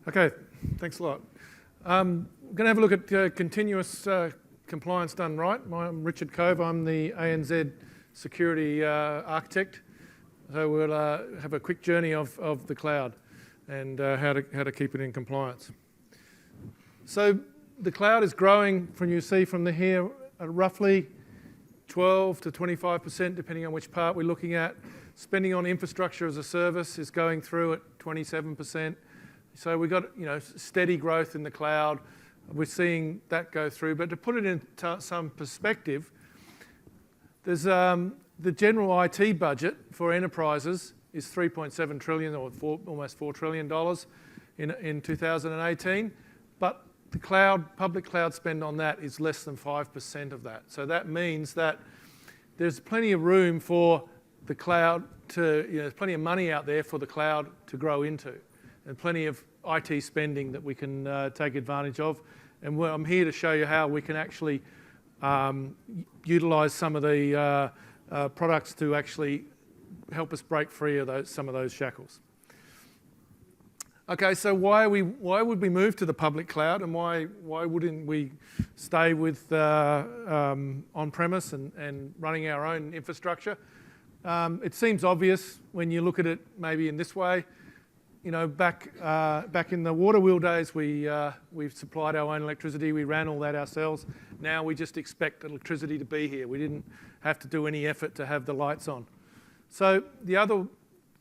Okay, thanks a lot. We're going to have a look at continuous compliance done right. I'm Richard Cove. I'm the ANZ security architect. So we'll have a quick journey of the cloud and how to keep it in compliance. So the cloud is growing, from you see from here, at roughly 12 to 25%, depending on which part we're looking at. Spending on infrastructure as a service is going through at 27%. So we've got steady growth in the cloud. We're seeing that go through. But to put it into some perspective, there's the general IT budget for enterprises is $3.7 trillion, or almost $4 trillion in 2018. But the public cloud spend on that is less than 5% of that. So that means that there's plenty of room for the cloud to, there's plenty of money out there for the cloud to grow into, and plenty of IT spending that we can take advantage of. And I'm here to show you how we can actually utilise some of the products to actually help us break free of some of those shackles. Okay, so why would we move to the public cloud, and why wouldn't we stay with on-premise and running our own infrastructure? It seems obvious when you look at it maybe in this way. Back in the water wheel days, we've supplied our own electricity. We ran all that ourselves. Now we just expect electricity to be here. We didn't have to do any effort to have the lights on. So the other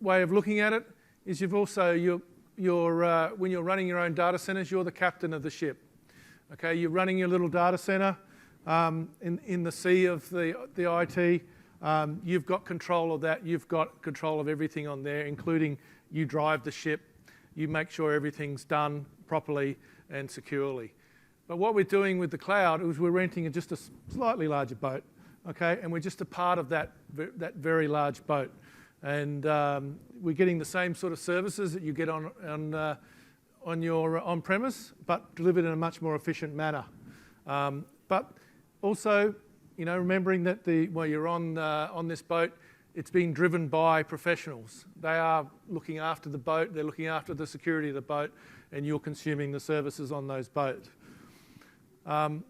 way of looking at it is when you're running your own data centers, you're the captain of the ship. Okay, you're running your little data center in the sea of the IT. You've got control of that. You've got control of everything on there, including you drive the ship. You make sure everything's done properly and securely. But what we're doing with the cloud is we're renting just a slightly larger boat, okay? And we're just a part of that very large boat. And we're getting the same sort of services that you get on your on-premise, but delivered in a much more efficient manner. But also, remembering that while you're on this boat, it's being driven by professionals. They are looking after the boat, they're looking after the security of the boat, and you're consuming the services on those boats.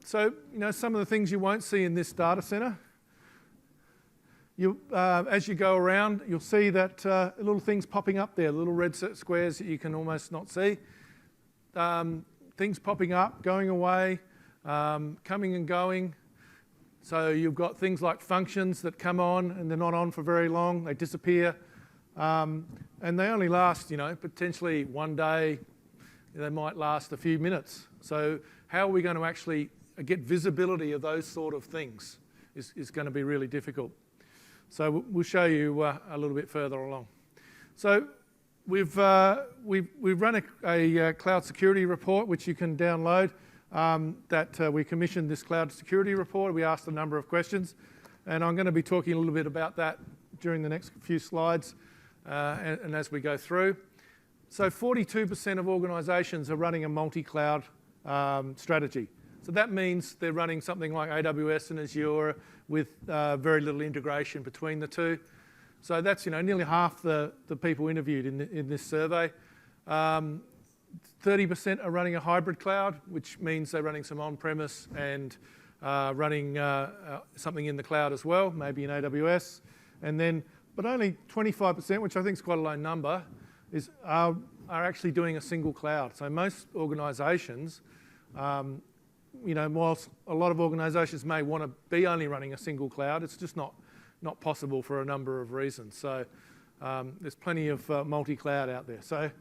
So, some of the things you won't see in this data center. As you go around, you'll see that little things popping up there, little red squares that you can almost not see. Things popping up, going away, coming and going. So you've got things like functions that come on and they're not on for very long, they disappear. And they only last, potentially one day, they might last a few minutes. So how are we going to actually get visibility of those sort of things is going to be really difficult. So we'll show you a little bit further along. So we've run a cloud security report, which you can download. We commissioned this cloud security report. We asked a number of questions, and I'm going to be talking a little bit about that during the next few slides and as we go through. So 42% of organisations are running a multi-cloud strategy. So that means they're running something like AWS and Azure with very little integration between the two. So that's nearly half the people interviewed in this survey. 30% are running a hybrid cloud, which means they're running some on-premise and running something in the cloud as well, maybe in AWS. But only 25%, which I think is quite a low number, are actually doing a single cloud. So most organisations, whilst a lot of organisations may want to be only running a single cloud, it's just not possible for a number of reasons. So there's plenty of multi-cloud out there. So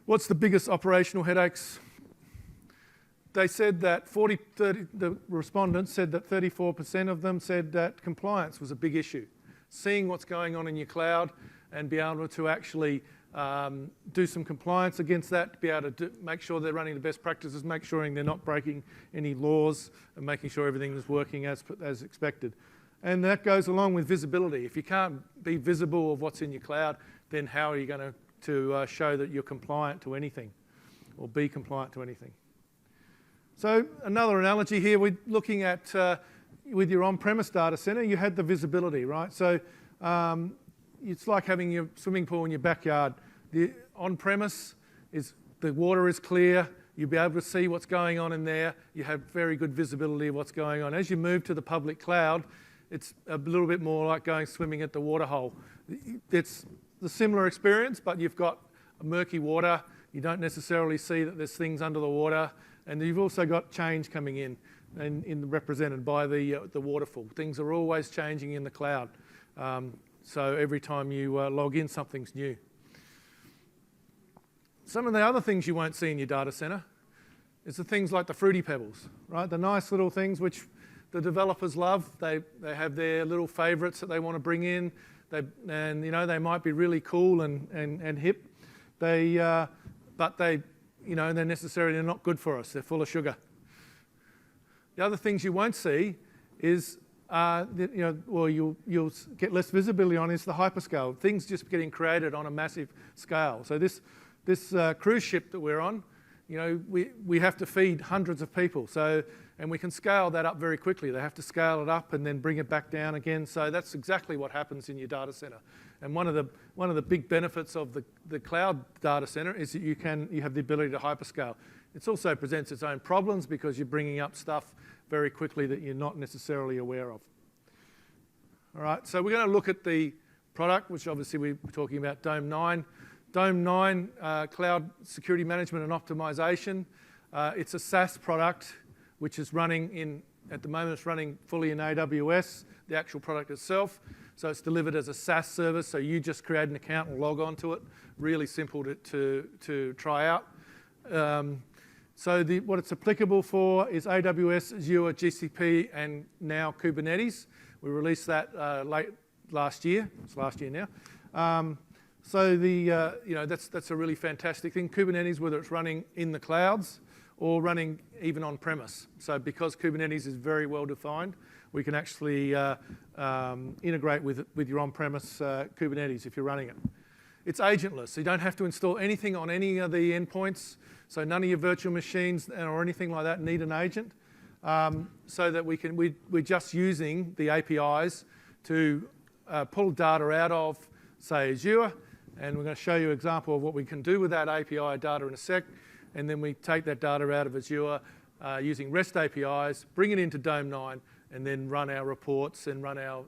what's the biggest operational headaches? They said that the respondents said that 34% of them said that compliance was a big issue. Seeing what's going on in your cloud and be able to actually do some compliance against that, be able to make sure they're running the best practices, make sure they're not breaking any laws, and making sure everything is working as expected. And that goes along with visibility. If you can't be visible of what's in your cloud, then how are you going to show that you're compliant to anything or be compliant to anything? So another analogy here, we're looking at with your on-premise data center, you had the visibility, right? So it's like having your swimming pool in your backyard. The on-premise is The water is clear. You'll be able to see what's going on in there. You have very good visibility of what's going on. As you move to the public cloud, it's a little bit more like going swimming at the waterhole. It's a similar experience, but you've got murky water. You don't necessarily see that there's things under the water. And you've also got change coming in and represented by the waterfall. Things are always changing in the cloud. So every time you log in, something's new. Some of the other things you won't see in your data center is the things like the Fruity Pebbles, right? The nice little things which the developers love. They have their little favorites that they want to bring in. And you know, they might be really cool and hip. But they're necessarily not good for us. They're full of sugar. The other things you won't see is, you'll get less visibility on is the hyperscale. Things just getting created on a massive scale. So this cruise ship that we're on, you know, we have to feed hundreds of people. And we can scale that up very quickly. They have to scale it up and then bring it back down again. So that's exactly what happens in your data center. And one of the big benefits of the cloud data center is that you have the ability to hyperscale. It also presents its own problems because you're bringing up stuff very quickly that you're not necessarily aware of. All right, so we're going to look at the product, which obviously we're talking about Dome 9. Dome 9, Cloud Security Management and Optimization. It's a SaaS product which is running at the moment it's running fully in AWS, the actual product itself. So it's delivered as a SaaS service, so you just create an account and log on to it. Really simple to try out. What it's applicable for is AWS, Azure, GCP, and now Kubernetes. We released that late last year. It's last year now. That's a really fantastic thing. Kubernetes, whether it's running in the clouds or running even on premise. So because Kubernetes is very well defined, we can actually integrate with your on-premise Kubernetes if you're running it. It's agentless, so you don't have to install anything on any of the endpoints. So none of your virtual machines or anything like that need an agent. So that we're just using the APIs to pull data out of, say, Azure. And we're going to show you an example of what we can do with that API data in a sec. And then we take that data out of Azure using REST APIs, bring it into Dome 9, and then run our reports and run our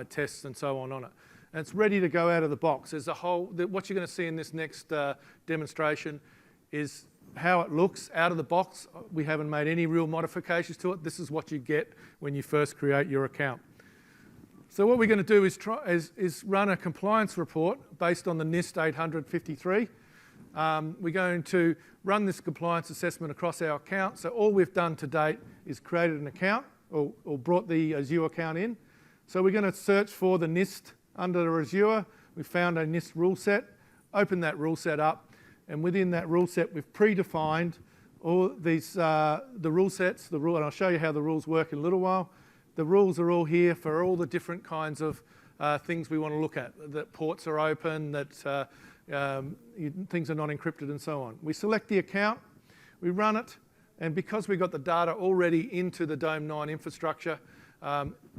tests and so on it. And it's ready to go out of the box. There's what you're going to see in this next demonstration is how it looks out of the box. We haven't made any real modifications to it. This is what you get when you first create your account. So what we're going to do is run a compliance report based on the NIST 853. We're going to run this compliance assessment across our account. So all we've done to date is created an account or brought the Azure account in. So we're going to search for the NIST under Azure. We found a NIST rule set, open that rule set up, and within that rule set we've predefined all these the rule sets, and I'll show you how the rules work in a little while. The rules are all here for all the different kinds of things we want to look at, that ports are open, that things are not encrypted and so on. We select the account, we run it, and because we've got the data already into the Dome 9 infrastructure,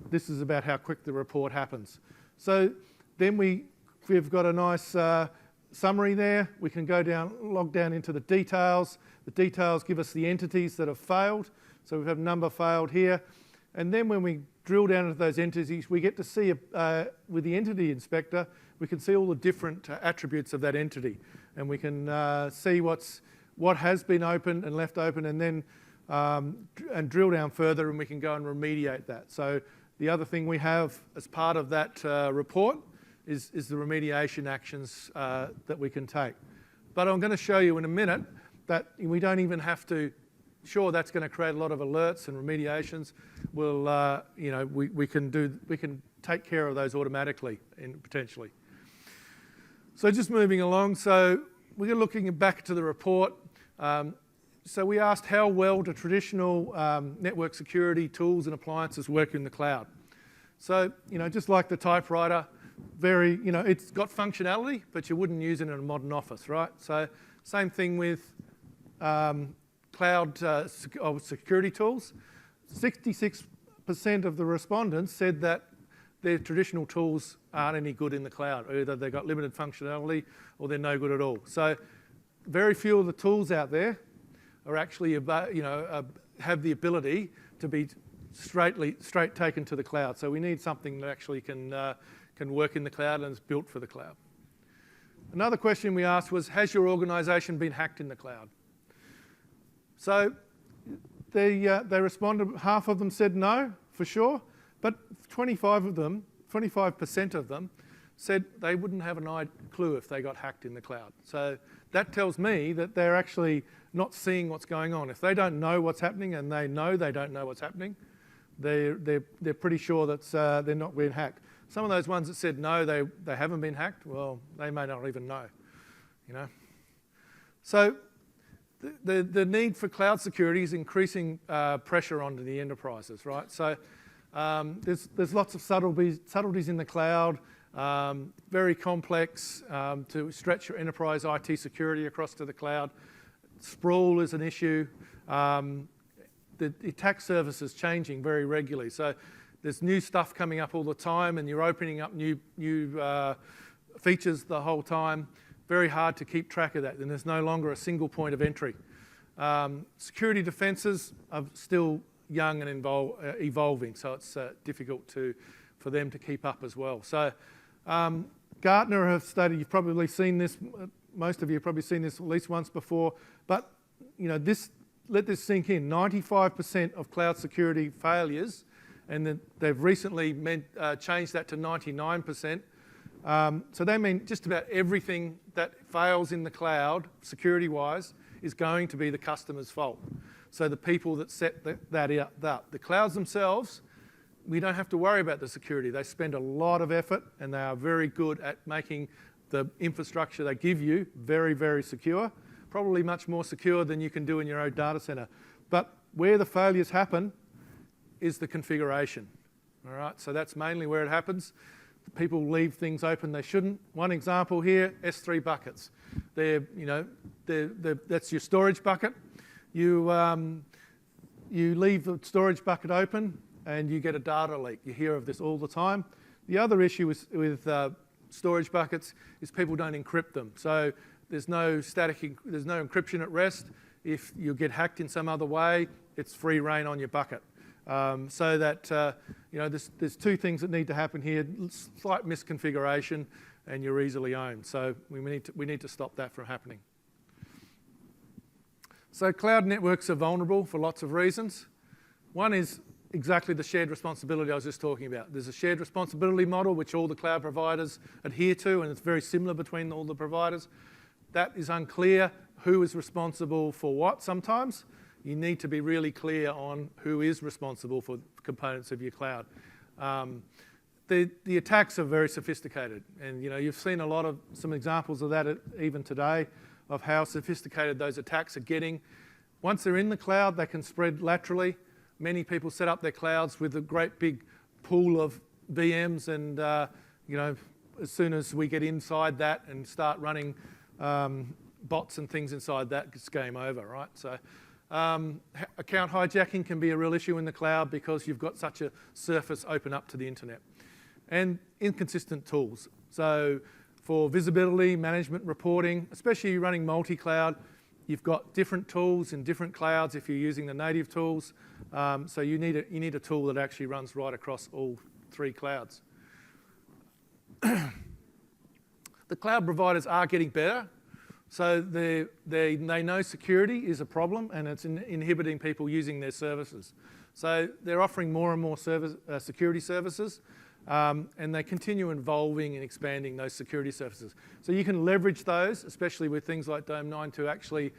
this is about how quick the report happens. So then we've got a nice summary there. We can log down into the details. The details give us the entities that have failed. So we have number failed here. And then when we drill down into those entities, we get to see, with the entity inspector, we can see all the different attributes of that entity. And we can see what has been opened and left open, and then and drill down further, and we can go and remediate that. So the other thing we have as part of that report is the remediation actions that we can take. But I'm going to show you in a minute that we don't even have to. Sure, that's going to create a lot of alerts and remediations. We can take care of those automatically and potentially. So just moving along. So we're looking back to the report. So we asked how well do traditional network security tools and appliances work in the cloud. So just like the typewriter, it's got functionality, but you wouldn't use it in a modern office, right? So same thing with cloud security tools. 66% of the respondents said that their traditional tools aren't any good in the cloud. Either they've got limited functionality or they're no good at all. So very few of the tools out there are actually have the ability to be straight taken to the cloud. So we need something that actually can work in the cloud and is built for the cloud. Another question we asked was, has your organisation been hacked in the cloud? So they responded, half of them said no, for sure, but 25% of them said they wouldn't have a clue if they got hacked in the cloud. So that tells me that they're actually not seeing what's going on. If they don't know what's happening and they know they don't know what's happening, they're pretty sure that they're not being hacked. Some of those ones that said no, they haven't been hacked, well, they may not even know, So the need for cloud security is increasing pressure onto the enterprises, right? So there's lots of subtleties in the cloud, very complex to stretch your enterprise IT security across to the cloud. Sprawl is an issue. The attack surface is changing very regularly. So there's new stuff coming up all the time, and you're opening up new features the whole time. Very hard to keep track of that, and there's no longer a single point of entry. Security defences are still young and evolving, so it's difficult for them to keep up as well. So Gartner have studied, you've probably seen this, most of you have probably seen this at least once before, but let this sink in. 95% of cloud security failures, and they've recently changed that to 99%. So they mean just about everything that fails in the cloud, security-wise, is going to be the customer's fault. So the people that set that up. The clouds themselves, we don't have to worry about the security. They spend a lot of effort, and they are very good at making the infrastructure they give you very, very secure, probably much more secure than you can do in your own data center. But where the failures happen is the configuration. All right, so that's mainly where it happens. People leave things open they shouldn't. One example here, S3 buckets. That's your storage bucket. You leave the storage bucket open and you get a data leak. You hear of this all the time. The other issue with storage buckets is people don't encrypt them. So there's no encryption at rest. If you get hacked in some other way, it's free reign on your bucket. So that there's two things that need to happen here: slight misconfiguration, and you're easily owned. So we need to stop that from happening. So cloud networks are vulnerable for lots of reasons. One is exactly the shared responsibility I was just talking about. There's a shared responsibility model which all the cloud providers adhere to, and it's very similar between all the providers. That is unclear who is responsible for what sometimes. You need to be really clear on who is responsible for components of your cloud. The attacks are very sophisticated, and you've seen some examples of that even today, of how sophisticated those attacks are getting. Once they're in the cloud, they can spread laterally. Many people set up their clouds with a great big pool of VMs, and as soon as we get inside that and start running bots and things inside that, it's game over, right? So account hijacking can be a real issue in the cloud because you've got such a surface open up to the internet. And inconsistent tools. So for visibility, management, reporting, especially running multi-cloud, you've got different tools in different clouds if you're using the native tools. So you need a tool that actually runs right across all three clouds. The cloud providers are getting better. So they know security is a problem, and it's inhibiting people using their services. So they're offering more and more security services, and they continue evolving and expanding those security services. So you can leverage those, especially with things like Dome 9, to actually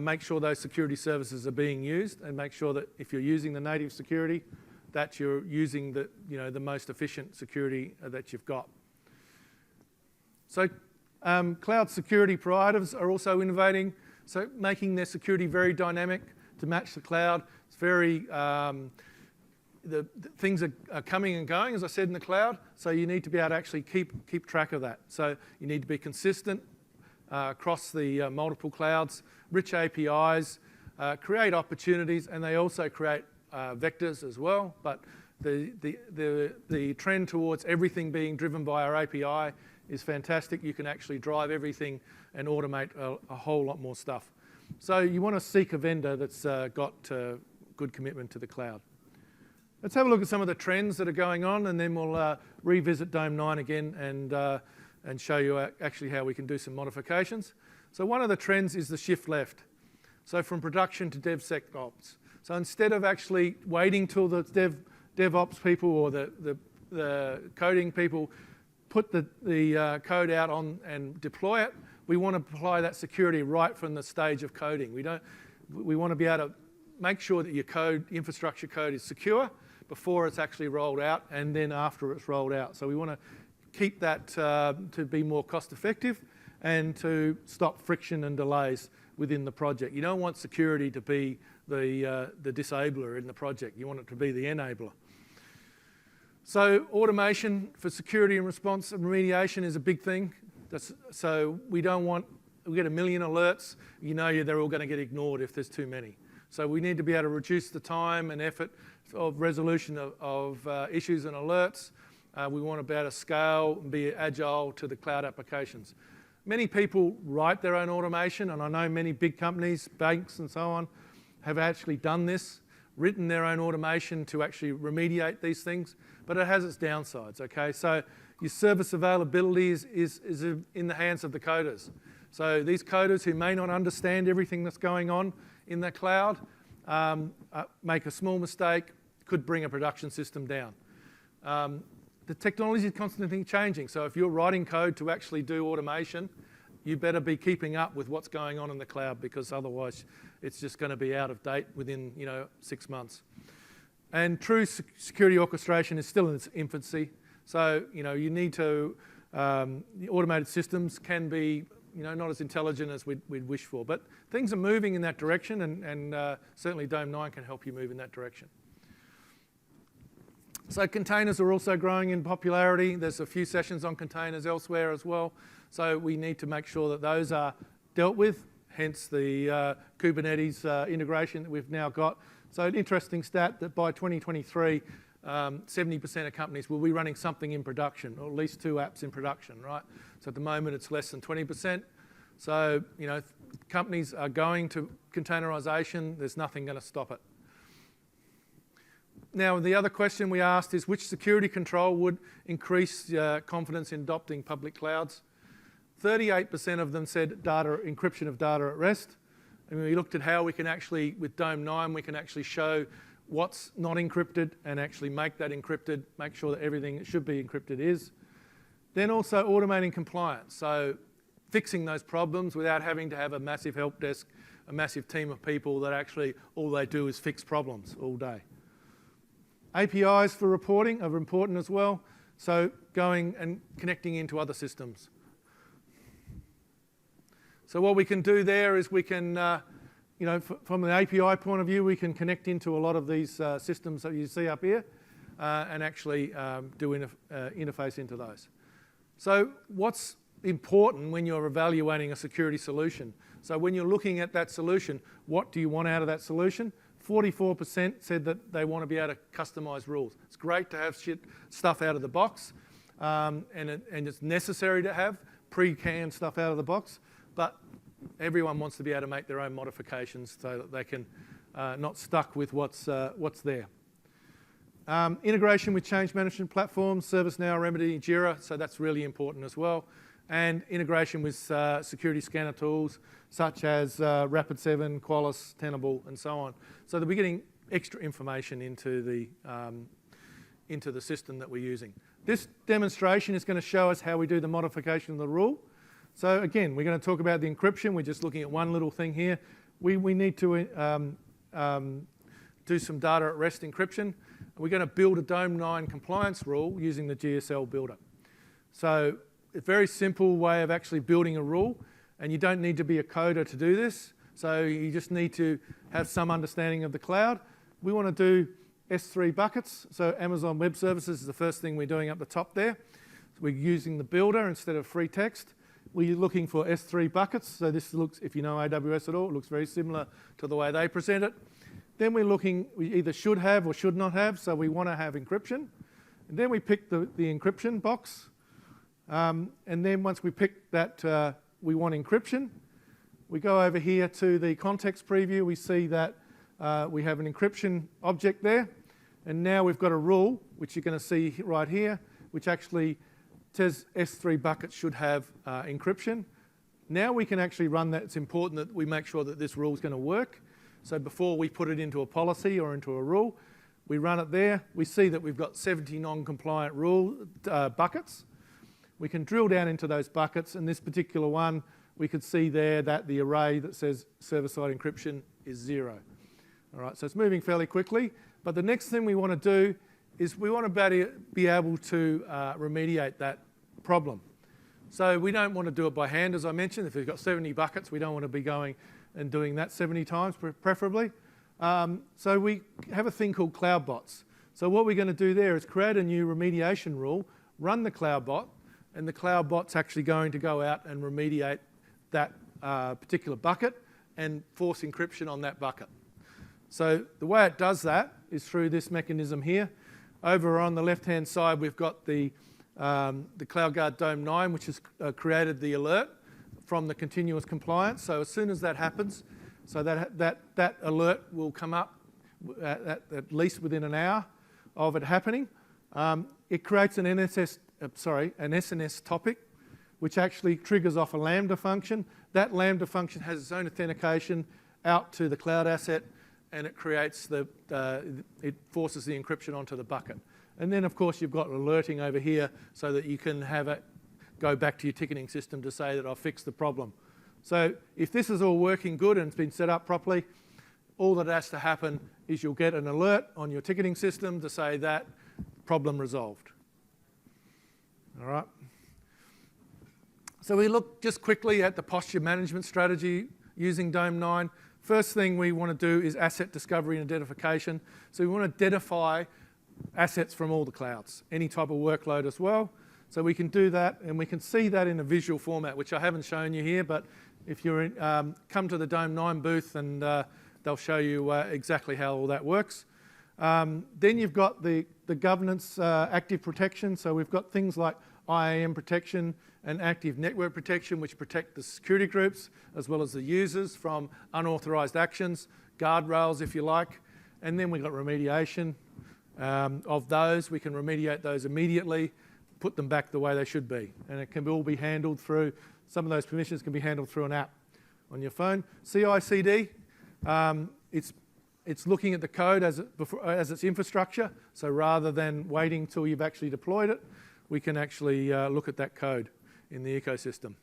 make sure those security services are being used, and make sure that if you're using the native security, that you're using the most efficient security that you've got. So cloud security providers are also innovating, so making their security very dynamic to match the cloud. It's very, the things are coming and going, as I said, in the cloud, so you need to be able to actually keep track of that. So you need to be consistent across the multiple clouds, rich APIs, create opportunities, and they also create vectors as well. But the trend towards everything being driven by our API is fantastic. You can actually drive everything and automate a whole lot more stuff. So you want to seek a vendor that's got good commitment to the cloud. Let's have a look at some of the trends that are going on, and then we'll revisit Dome 9 again and show you actually how we can do some modifications. So one of the trends is the shift left. So from production to DevSecOps. So instead of actually waiting till the DevOps people or the coding people put the code out on and deploy it, we want to apply that security right from the stage of coding. We want to be able to make sure that your code, infrastructure code, is secure before it's actually rolled out and then after it's rolled out. So we want to keep that to be more cost effective and to stop friction and delays within the project. You don't want security to be the disabler in the project. You want it to be the enabler. So automation for security and response and remediation is a big thing. So we get 1 million alerts, they're all going to get ignored if there's too many. So we need to be able to reduce the time and effort of resolution of issues and alerts. We want to be able to scale and be agile to the cloud applications. Many people write their own automation, and I know many big companies, banks and so on, have actually done this, written their own automation to actually remediate these things, but it has its downsides, okay? So your service availability is in the hands of the coders. So these coders who may not understand everything that's going on in the cloud, make a small mistake, could bring a production system down. The technology is constantly changing, so if you're writing code to actually do automation, you better be keeping up with what's going on in the cloud, because otherwise it's just going to be out of date within 6 months. And true security orchestration is still in its infancy, so you need to, the automated systems can be not as intelligent as we'd wish for, but things are moving in that direction, and certainly Dome 9 can help you move in that direction. So containers are also growing in popularity. There's a few sessions on containers elsewhere as well. So we need to make sure that those are dealt with, hence the Kubernetes integration that we've now got. So an interesting stat that by 2023, 70% of companies will be running something in production, or at least 2 apps in production, right? So at the moment it's less than 20%. So, companies are going to containerization. There's nothing going to stop it. Now, the other question we asked is which security control would increase confidence in adopting public clouds? 38% of them said encryption of data at rest. And we looked at how we can actually, with Dome 9, we can actually show what's not encrypted and actually make that encrypted, make sure that everything that should be encrypted is. Then also automating compliance, so fixing those problems without having to have a massive help desk, a massive team of people that actually all they do is fix problems all day. APIs for reporting are important as well, so going and connecting into other systems. So what we can do there is we can, from an API point of view, we can connect into a lot of these systems that you see up here and actually do interface into those. So what's important when you're evaluating a security solution? So when you're looking at that solution, what do you want out of that solution? 44% said that they want to be able to customize rules. It's great to have stuff out of the box, and it's necessary to have pre-canned stuff out of the box, but everyone wants to be able to make their own modifications so that they can not stuck with what's there. Integration with change management platforms, ServiceNow, Remedy, Jira, so that's really important as well. And integration with security scanner tools such as Rapid7, Qualys, Tenable, and so on. So that we're getting extra information into the system that we're using. This demonstration is going to show us how we do the modification of the rule. So again, we're going to talk about the encryption. We're just looking at one little thing here. We need to do some data at rest encryption. We're going to build a Dome 9 compliance rule using the GSL builder. So a very simple way of actually building a rule, and you don't need to be a coder to do this. So you just need to have some understanding of the cloud. We want to do S3 buckets. So Amazon Web Services is the first thing we're doing up the top there. So we're using the builder instead of free text. We're looking for S3 buckets. So this looks, if you know AWS at all, it looks very similar to the way they present it. Then we're looking, we either should have or should not have. So we want to have encryption. And then we pick the encryption box. And then once we pick that we want encryption, we go over here to the context preview. We see that we have an encryption object there. And now we've got a rule, which you're going to see right here, which actually says S3 buckets should have encryption. Now we can actually run that. It's important that we make sure that this rule is going to work. So before we put it into a policy or into a rule, we run it there. We see that we've got 70 non-compliant rule buckets. We can drill down into those buckets, and this particular one, we could see there that the array that says server-side encryption is 0. All right, so it's moving fairly quickly. But the next thing we want to do is we want to be able to remediate that problem. So we don't want to do it by hand, as I mentioned. If we've got 70 buckets, we don't want to be going and doing that 70 times, preferably. So we have a thing called cloud bots. So what we're going to do there is create a new remediation rule, run the cloud bot, and the cloud bot's actually going to go out and remediate that particular bucket and force encryption on that bucket. So the way it does that is through this mechanism here. Over on the left-hand side, we've got the CloudGuard Dome 9, which has created the alert from the continuous compliance. So as soon as that happens, so that alert will come up at least within an hour of it happening. It creates an SNS topic, which actually triggers off a Lambda function. That Lambda function has its own authentication out to the cloud asset, and it creates it forces the encryption onto the bucket. And then, of course, you've got alerting over here so that you can have it go back to your ticketing system to say that I've fixed the problem. So if this is all working good and it's been set up properly, all that has to happen is you'll get an alert on your ticketing system to say that problem resolved. All right. So we look just quickly at the posture management strategy using Dome 9. First thing we want to do is asset discovery and identification. So we want to identify assets from all the clouds, any type of workload as well. So we can do that, and we can see that in a visual format, which I haven't shown you here, but if you're come to the Dome 9 booth, and they'll show you exactly how all that works. Then you've got the governance active protection. So we've got things like IAM protection and active network protection, which protect the security groups as well as the users from unauthorized actions, guardrails if you like. And then we've got remediation of those. We can remediate those immediately, put them back the way they should be. And it can all be handled through, some of those permissions can be handled through an app on your phone. CI/CD, it's looking at the code as its infrastructure. So rather than waiting till you've actually deployed it, we can actually look at that code in the ecosystem.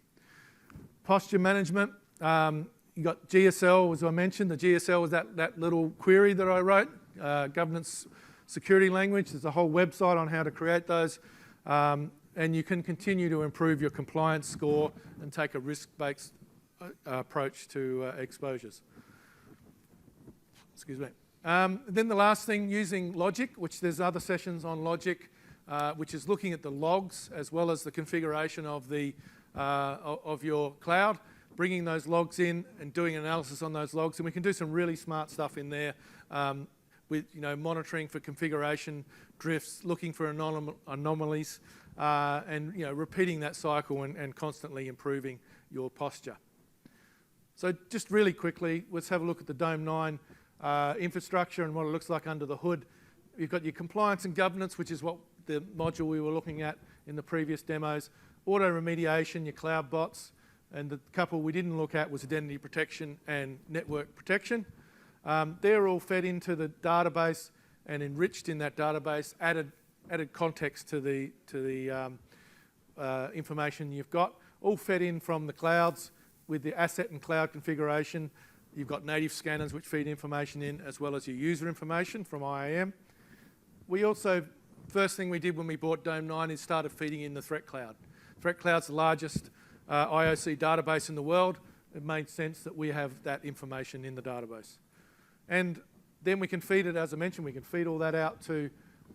Posture management, you got GSL, as I mentioned. The GSL was that little query that I wrote, governance security language. There's a whole website on how to create those. And you can continue to improve your compliance score and take a risk-based approach to exposures. Excuse me. Then the last thing, using logic, which there's other sessions on logic, which is looking at the logs as well as the configuration of your cloud, bringing those logs in and doing analysis on those logs. And we can do some really smart stuff in there with monitoring for configuration drifts, looking for anomalies, and repeating that cycle and constantly improving your posture. So just really quickly, let's have a look at the Dome 9 infrastructure and what it looks like under the hood. You've got your compliance and governance, which is what the module we were looking at in the previous demos. Auto remediation, your cloud bots, and the couple we didn't look at was identity protection and network protection. They're all fed into the database and enriched in that database, added context to the information you've got, all fed in from the clouds with the asset and cloud configuration. You've got native scanners which feed information in, as well as your user information from IAM. We also, first thing we did when we bought Dome 9 is started feeding in the Threat Cloud. Threat Cloud's the largest IOC database in the world. It made sense that we have that information in the database. And then we can feed it, as I mentioned, we can feed all that out to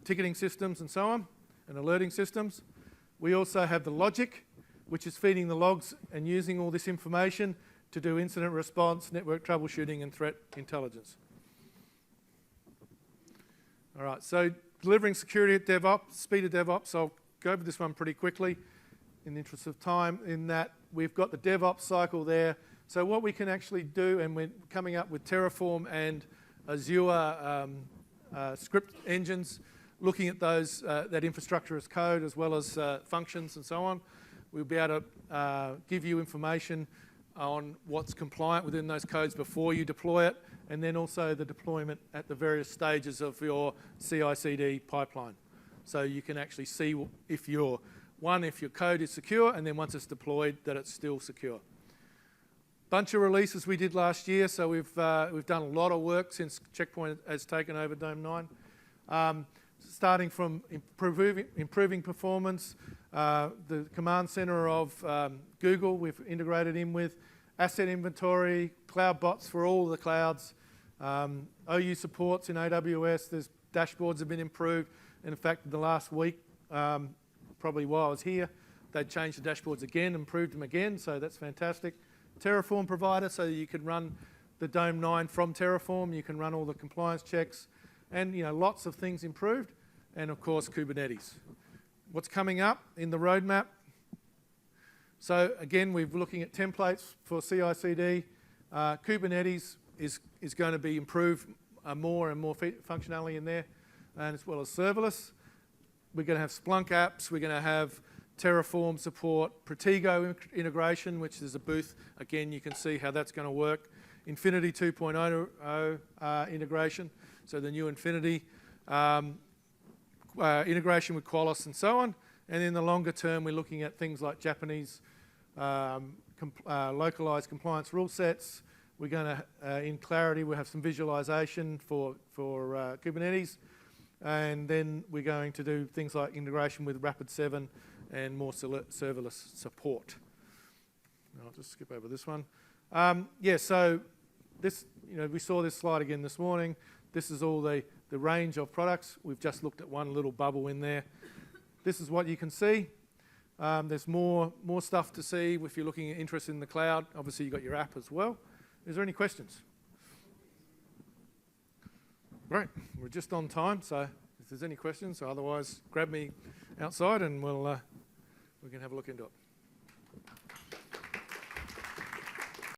ticketing systems and so on, and alerting systems. We also have the logic, which is feeding the logs and using all this information to do incident response, network troubleshooting, and threat intelligence. All right, so delivering security at DevOps, speed of DevOps, I'll go over this one pretty quickly. in the interest of time, in that we've got the DevOps cycle there. So what we can actually do, and we're coming up with Terraform and Azure script engines, looking at those, that infrastructure as code as well as functions and so on. We'll be able to give you information on what's compliant within those codes before you deploy it, and then also the deployment at the various stages of your CI/CD pipeline. So you can actually see if your code is secure, and then once it's deployed, that it's still secure. Bunch of releases we did last year, so we've done a lot of work since Checkpoint has taken over Dome 9. Starting from improving performance, the command center of Google we've integrated in with, asset inventory, cloud bots for all the clouds, OU supports in AWS, there's dashboards have been improved. In fact, in the last week, probably while I was here, they changed the dashboards again, improved them again, so that's fantastic. Terraform provider, so you can run the Dome 9 from Terraform, you can run all the compliance checks, and lots of things improved, and of course Kubernetes. What's coming up in the roadmap? So again, we're looking at templates for CI/CD. Kubernetes is going to be improved more and more functionality in there, and as well as serverless. We're going to have Splunk apps, we're going to have Terraform support, Protego integration, which is a booth. Again, you can see how that's going to work. Infinity 2.0 integration, so the new Infinity. Integration with Qualys and so on. And in the longer term, we're looking at things like Japanese localized compliance rule sets. We're going to, in Clarity, we'll have some visualization for Kubernetes. And then we're going to do things like integration with Rapid7 and more serverless support. I'll just skip over this one. So this, we saw this slide again this morning. This is all the range of products. We've just looked at one little bubble in there. This is what you can see. There's more stuff to see if you're looking at interest in the cloud. Obviously, you've got your app as well. Is there any questions? Great. We're just on time, so if there's any questions, otherwise grab me outside and we can have a look into it.